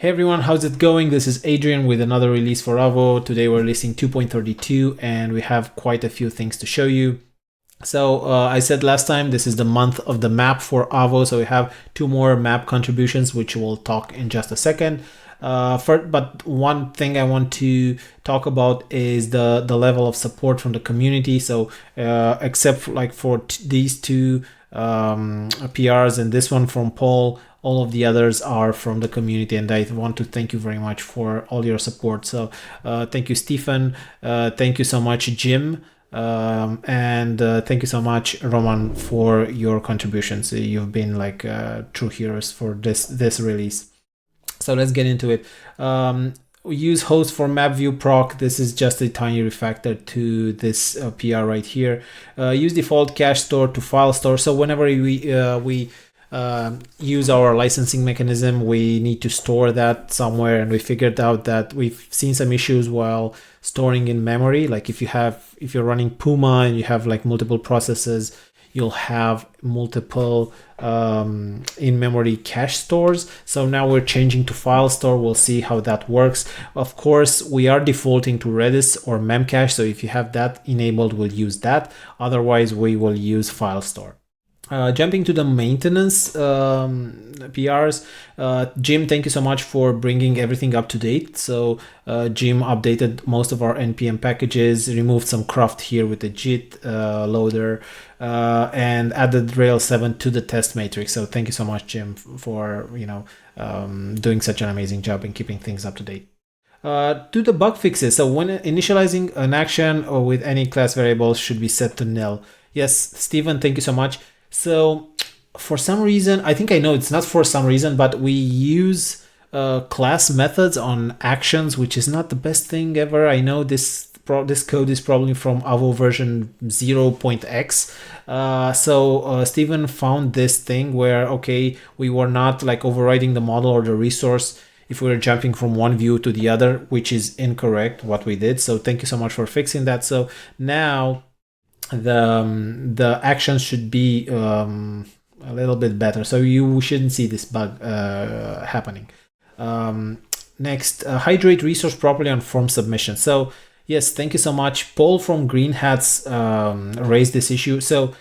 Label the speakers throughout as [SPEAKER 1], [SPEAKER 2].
[SPEAKER 1] Hey everyone, how's it going? This is Adrian with another release for Avo. Today we're releasing 2.32 and we have quite a few things to show you. So I said last time, this is the month of the map for Avo. So we have two more map contributions, which we'll talk in just a second. But one thing I want to talk about is the level of support from the community. So except for these two PRs and this one from Paul, all of the others are from the community, and I want to thank you very much for all your support. So thank you, Stephen. Thank you so much, Jim. And thank you so much, Roman, for your contributions. You've been like true heroes for this release. So let's get into it. We use host for map view proc. This is just a tiny refactor to this PR right here. Use default cache store to file store. So whenever we use our licensing mechanism, we need to store that somewhere, and we figured out that we've seen some issues while storing in memory. Like if you're running Puma and you have like multiple processes, you'll have multiple in-memory cache stores. So now we're changing to file store. We'll see how that works. Of course, we are defaulting to Redis or memcache. So if you have that enabled, we'll use that. Otherwise, we will use file store. Jumping to the maintenance PRs, Jim, thank you so much for bringing everything up to date. So Jim updated most of our NPM packages, removed some cruft here with the JIT loader, and added Rails 7 to the test matrix. So thank you so much, Jim, for doing such an amazing job and keeping things up to date. Do the bug fixes. So when initializing an action or with any class variables should be set to nil. Yes, Stephen, thank you so much. So for some reason, I think I know it's not for some reason, but we use class methods on actions, which is not the best thing ever. I know this code is probably from Avo version 0.x. So Stephen found this thing where, okay, we were not like overriding the model or the resource if we were jumping from one view to the other, which is incorrect what we did. So thank you so much for fixing that. So now the actions should be a little bit better, so you shouldn't see this bug happening. Next, hydrate resource properly on form submission. So yes, thank you so much. Paul from Green Hats raised this issue. So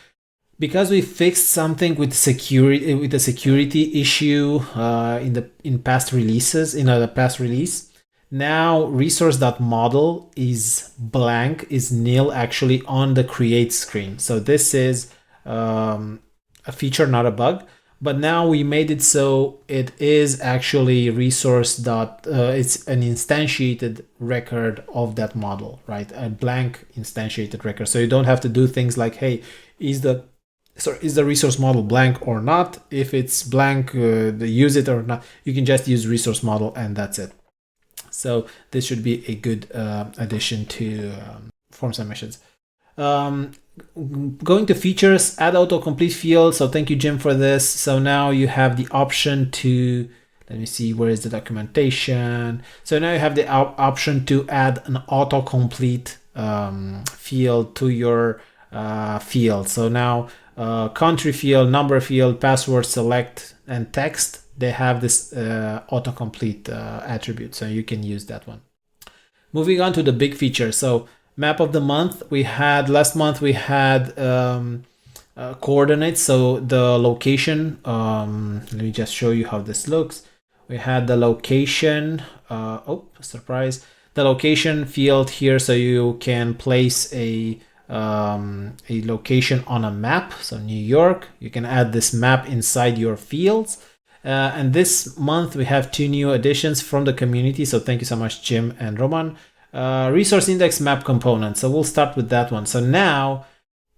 [SPEAKER 1] because we fixed something with security, with the security issue in past releases, in the past release, now resource.model is blank, is nil actually on the create screen. So this is a feature, not a bug. But now we made it so it is actually resource it's an instantiated record of that model, right? A blank instantiated record. So you don't have to do things like, hey, is the resource model blank or not? If it's blank, use it or not. You can just use resource model and that's it. So this should be a good addition to form submissions. Going to features, add autocomplete field. So thank you, Jim, for this. So now you have the option to, let me see, where is the documentation? So now you have the option to add an autocomplete field to your field. So now country field, number field, password, select, and text, they have this autocomplete attribute, so you can use that one. Moving on to the big feature. So map of the month, last month we had coordinates. So the location, let me just show you how this looks. We had the location, surprise, the location field here, so you can place a location on a map. So New York, you can add this map inside your fields. And this month we have two new additions from the community. So thank you so much, Jim and Roman. Resource index map component. So we'll start with that one. So now,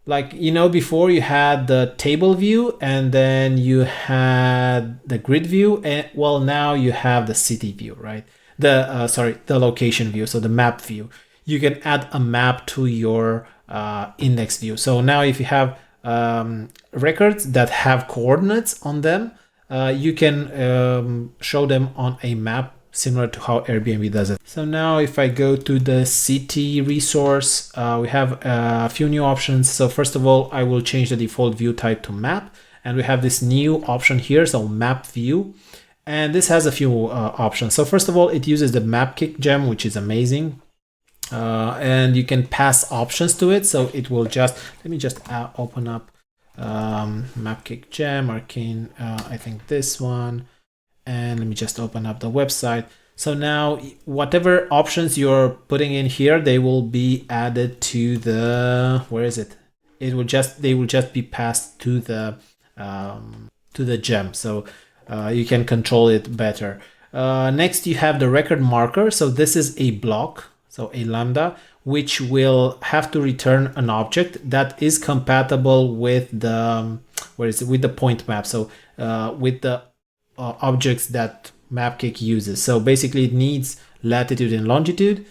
[SPEAKER 1] like, before you had the table view and then you had the grid view. And well, now you have the city view, right? The location view. So the map view. You can add a map to your index view. So now if you have records that have coordinates on them, you can show them on a map similar to how Airbnb does it. So now if I go to the city resource, we have a few new options. So first of all, I will change the default view type to map, and we have this new option here, so map view. And this has a few options. So first of all, it uses the mapkick gem, which is amazing. And you can pass options to it. So it will just, let me just open up mapkick gem, arcane, I think this one. And let me just open up the website. So now whatever options you're putting in here, they will be added to the, where is it? It will just, they will just be passed to the gem. So you can control it better. Next, you have the record marker. So this is a block, so a lambda, which will have to return an object that is compatible with the, where is it? With the point map. So with the objects that mapkick uses. So basically it needs latitude and longitude.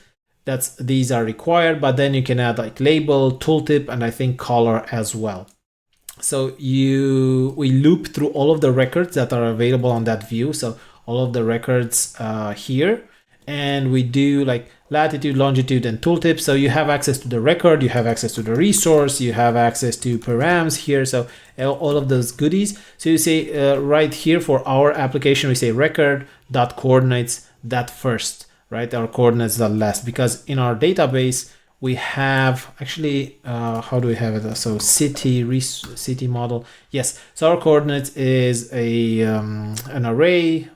[SPEAKER 1] These are required, but then you can add like label, tooltip, and I think color as well. So we loop through all of the records that are available on that view. So all of the records here, and we do like latitude, longitude, and tooltip. So you have access to the record, you have access to the resource, you have access to params here. So all of those goodies. So you say right here for our application, we say record.coordinates that first, right? Our coordinates the last, because in our database, we have actually, how do we have it? So city model. Yes. So our coordinates is an array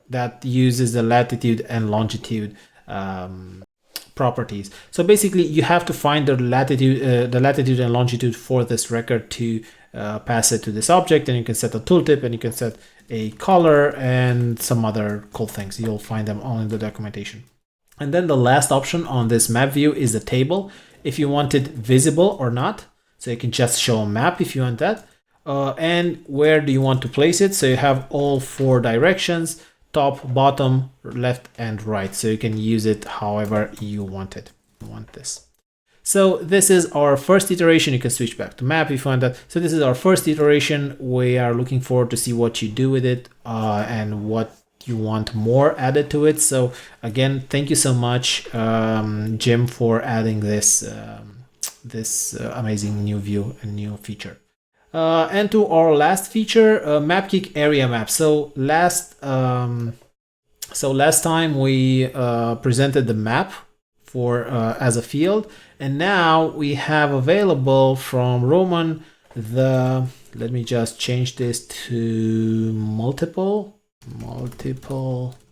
[SPEAKER 1] that uses the latitude and longitude properties. So basically you have to find the latitude and longitude for this record to pass it to this object, and you can set a tooltip and you can set a color and some other cool things. You'll find them all in the documentation. And then the last option on this map view is the table, if you want it visible or not. So you can just show a map if you want that. And where do you want to place it? So you have all 4 directions: top, bottom, left, and right. So you can use it however you want it. So this is our first iteration. You can switch back to map if you want that. So this is our first iteration. We are looking forward to see what you do with it and what you want more added to it. So again, thank you so much, Jim, for adding this amazing new view and new feature. And to our last feature, mapkick area map. So last time we presented the map for as a field, and now we have available from Roman let me just change this to multiple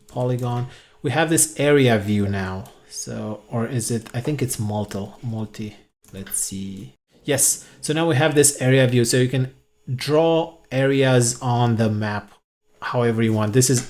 [SPEAKER 1] polygon. We have this area view now. So, or is it, I think it's multi, let's see. Yes, so now we have this area view, so you can draw areas on the map however you want. This is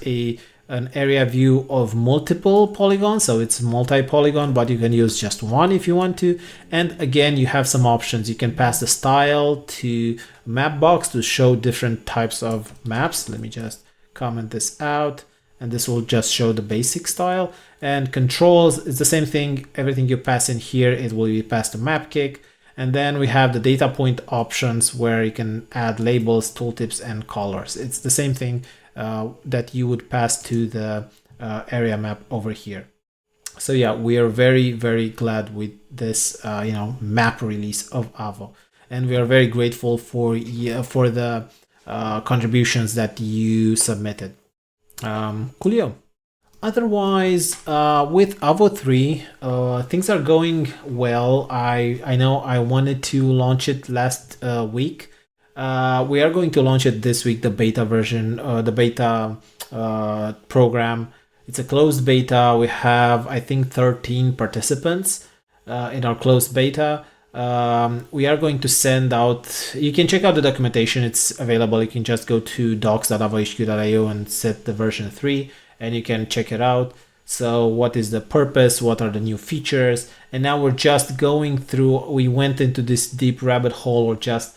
[SPEAKER 1] an area view of multiple polygons, so it's multi-polygon, but you can use just one if you want to. And again, you have some options. You can pass the style to Mapbox to show different types of maps. Let me just comment this out, and this will just show the basic style. And controls is the same thing. Everything you pass in here, it will be passed to mapkick. And then we have the data point options where you can add labels, tooltips, and colors. It's the same thing that you would pass to the area map over here. So yeah, we are very, very glad with this map release of Avo, and we are very grateful for the contributions that you submitted. Coolio. Otherwise, with Avo 3, things are going well. I know I wanted to launch it last week. We are going to launch it this week, the beta version, the beta program. It's a closed beta. We have, I think, 13 participants in our closed beta. We are going to send out, you can check out the documentation, it's available. You can just go to docs.avohq.io and set the version 3, and you can check it out. So what is the purpose? What are the new features? And now we're just going through, we went into this deep rabbit hole of just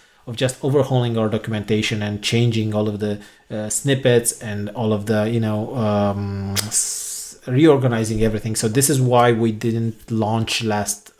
[SPEAKER 1] overhauling our documentation and changing all of the snippets and all of the, reorganizing everything. So this is why we didn't launch last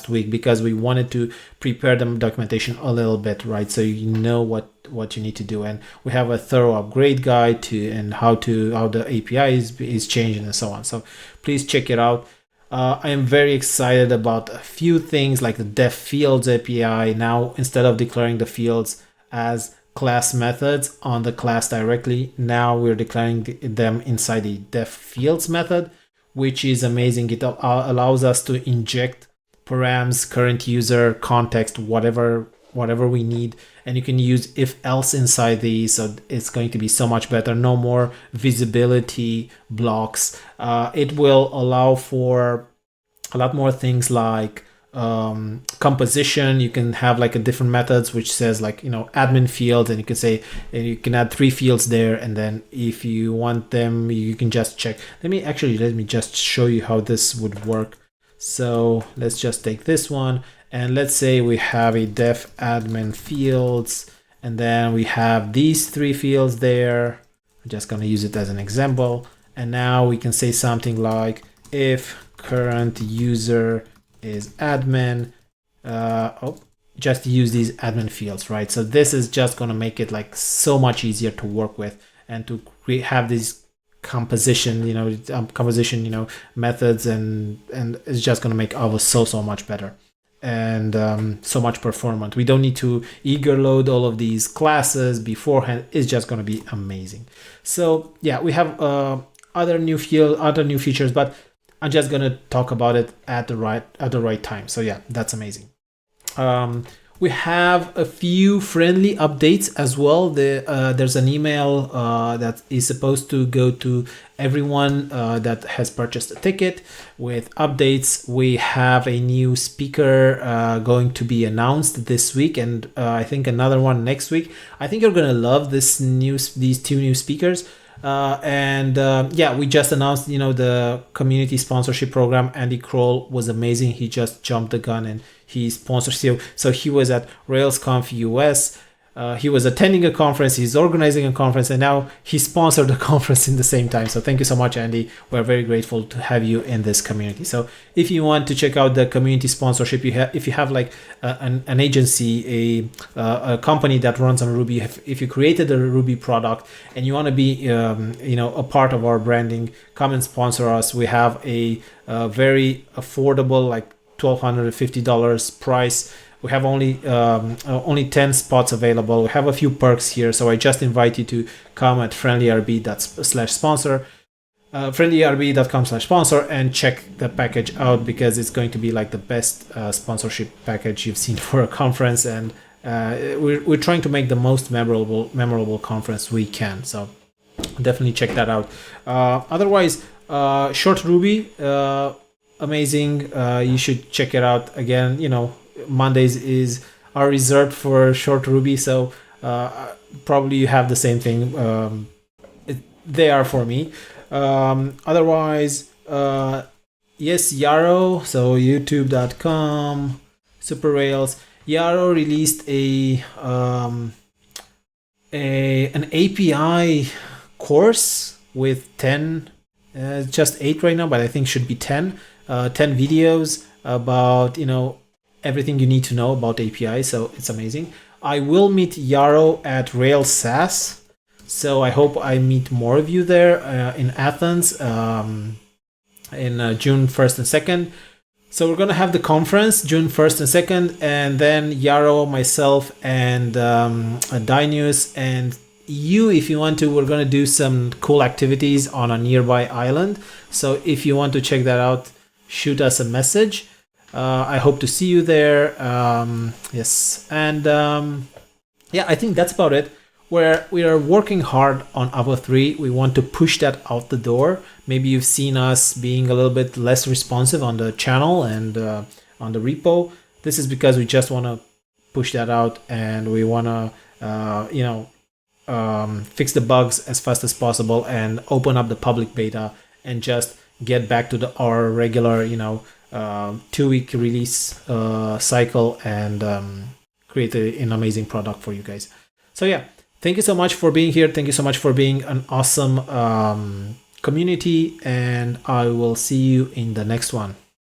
[SPEAKER 1] week, because we wanted to prepare the documentation a little bit, right? So you know what you need to do, and we have a thorough upgrade guide to and how the API is changing and so on. So please check it out. I am very excited about a few things like the def fields API. Now, instead of declaring the fields as class methods on the class directly. Now we're declaring them inside the def fields method, which is amazing. It allows us to inject params, current user, context, whatever we need, and you can use if else inside these, so it's going to be so much better. No more visibility blocks. It will allow for a lot more things like composition. You can have like a different methods which says like, you know, admin fields, and you can say, and you can add 3 fields there, and then if you want them, you can just check. Let me just show you how this would work. So let's just take this one, and let's say we have a def admin fields, and then we have these 3 fields there. I'm just going to use it as an example. And now we can say something like if current user is admin, just use these admin fields, right? So this is just going to make it like so much easier to work with and to have these composition, methods, and it's just going to make Avo so much better and so much performant. We don't need to eager load all of these classes beforehand. It's just going to be amazing. So yeah, we have other new features, but I'm just going to talk about it at the right time. So yeah, that's amazing. We have a few friendly updates as well. There's an email that is supposed to go to everyone that has purchased a ticket with updates. We have a new speaker going to be announced this week, and I think another one next week. I think you're gonna love these 2 new speakers. Yeah, we just announced, the community sponsorship program. Andy Kroll was amazing. He just jumped the gun and he sponsored. So he was at RailsConf US. He was attending a conference, he's organizing a conference, and now he sponsored the conference in the same time. So thank you so much, Andy. We're very grateful to have you in this community. So if you want to check out the community sponsorship, if you have like an agency, a company that runs on Ruby, if you created a Ruby product and you want to be a part of our branding, come and sponsor us. We have a very affordable, like $1,250 price. We have only 10 spots available. We have a few perks here, so I just invite you to come at friendlyrb.com/sponsor, friendlyrb.com/sponsor, and check the package out, because it's going to be like the best sponsorship package you've seen for a conference, and we're trying to make the most memorable conference we can. So definitely check that out. Otherwise, Short Ruby, amazing. You should check it out. Again, Mondays are reserved for Short Ruby, so probably you have the same thing. They are for me. Otherwise, yes, Yarrow, so youtube.com, Super Rails. Yarrow released an API course with 10, just 8 right now, but I think should be 10 videos about, everything you need to know about API. So it's amazing. I will meet Yarrow at Rails SAS, so I hope I meet more of you there in Athens in June 1st and 2nd. So we're gonna have the conference June 1st and 2nd, and then Yarrow, myself, and Dinius, and you, if you want to, we're gonna do some cool activities on a nearby island. So if you want to check that out, shoot us a message. I hope to see you there. Yes, and yeah, I think that's about it. We are working hard on Avo 3. We want to push that out the door. Maybe you've seen us being a little bit less responsive on the channel and on the repo. This is because we just want to push that out, and we want to fix the bugs as fast as possible and open up the public beta and just get back to our regular 2-week release cycle and create an amazing product for you guys. So yeah, thank you so much for being here. Thank you so much for being an awesome community, and I will see you in the next one.